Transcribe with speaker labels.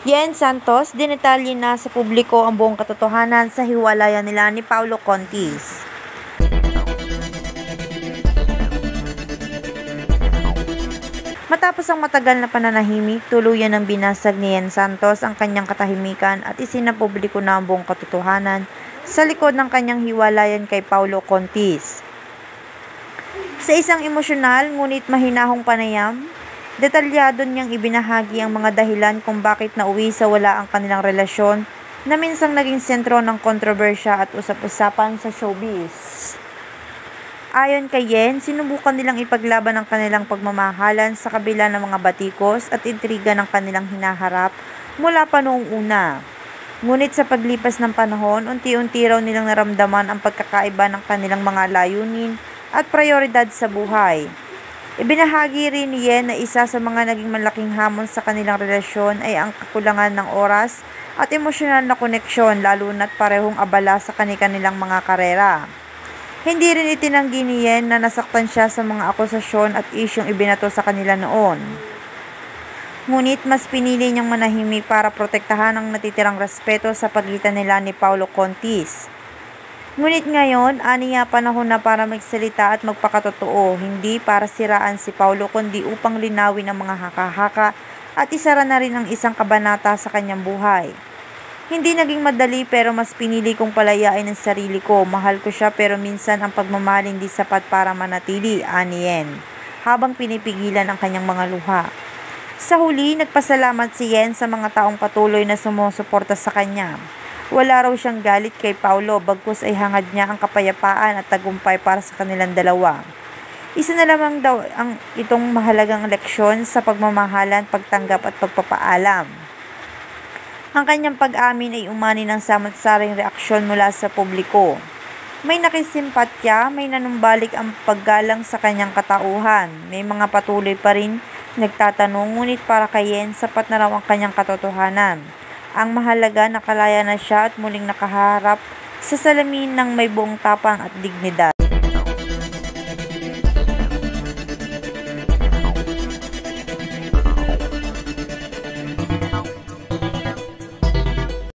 Speaker 1: Yen Santos, dinetalye na sa publiko ang buong katotohanan sa hiwalayan nila ni Paulo Contis. Matapos ang matagal na pananahimik, tuluyan ng binasag ni Yen Santos ang kanyang katahimikan at isinapubliko na ang buong katotohanan sa likod ng kanyang hiwalayan kay Paulo Contis. Sa isang emosyonal ngunit mahinahong panayam, detalyado niyang ibinahagi ang mga dahilan kung bakit nauwi sa wala ang kanilang relasyon na minsang naging sentro ng kontrobersya at usap-usapan sa showbiz. Ayon kay Yen, sinubukan nilang ipaglaban ang kanilang pagmamahalan sa kabila ng mga batikos at intriga ng kanilang hinaharap mula pa noong una. Ngunit sa paglipas ng panahon, unti-unti raw nilang naramdaman ang pagkakaiba ng kanilang mga layunin at prioridad sa buhay. Ibinahagi rin ni Yen na isa sa mga naging malaking hamon sa kanilang relasyon ay ang kakulangan ng oras at emosyonal na koneksyon, lalo na't parehong abala sa kanilang mga karera. Hindi rin itinanggi ni Yen na nasaktan siya sa mga akusasyon at isyong ibinato sa kanila noon. Ngunit mas pinili niyang manahimik para protektahan ang natitirang respeto sa pagitan nila ni Paulo Contis. Ngunit ngayon, aniya panahon na para magsalita at magpakatotoo, hindi para siraan si Paulo kundi upang linawin ang mga haka-haka at isara na rin ang isang kabanata sa kanyang buhay. Hindi naging madali pero mas pinili kong palayain ang sarili ko. Mahal ko siya pero minsan ang pagmamahal hindi sapat para manatili, ani Yen, habang pinipigilan ang kanyang mga luha. Sa huli, nagpasalamat si Yen sa mga taong patuloy na sumusuporta sa kanya. Wala raw siyang galit kay Paulo, bagkus ay hangad niya ang kapayapaan at tagumpay para sa kanilang dalawa. Isa na lamang daw ang itong mahalagang leksyon sa pagmamahalan, pagtanggap at pagpapaalam. Ang kanyang pag-amin ay umani ng samot-saring reaksyon mula sa publiko. May nakisimpatya, may nanumbalik ang paggalang sa kanyang katauhan. May mga patuloy pa rin nagtatanong, ngunit para kay Yen, sapat na raw ang kanyang katotohanan. Ang mahalaga, nakalaya na siya at muling nakaharap sa salamin ng may buong tapang at dignidad.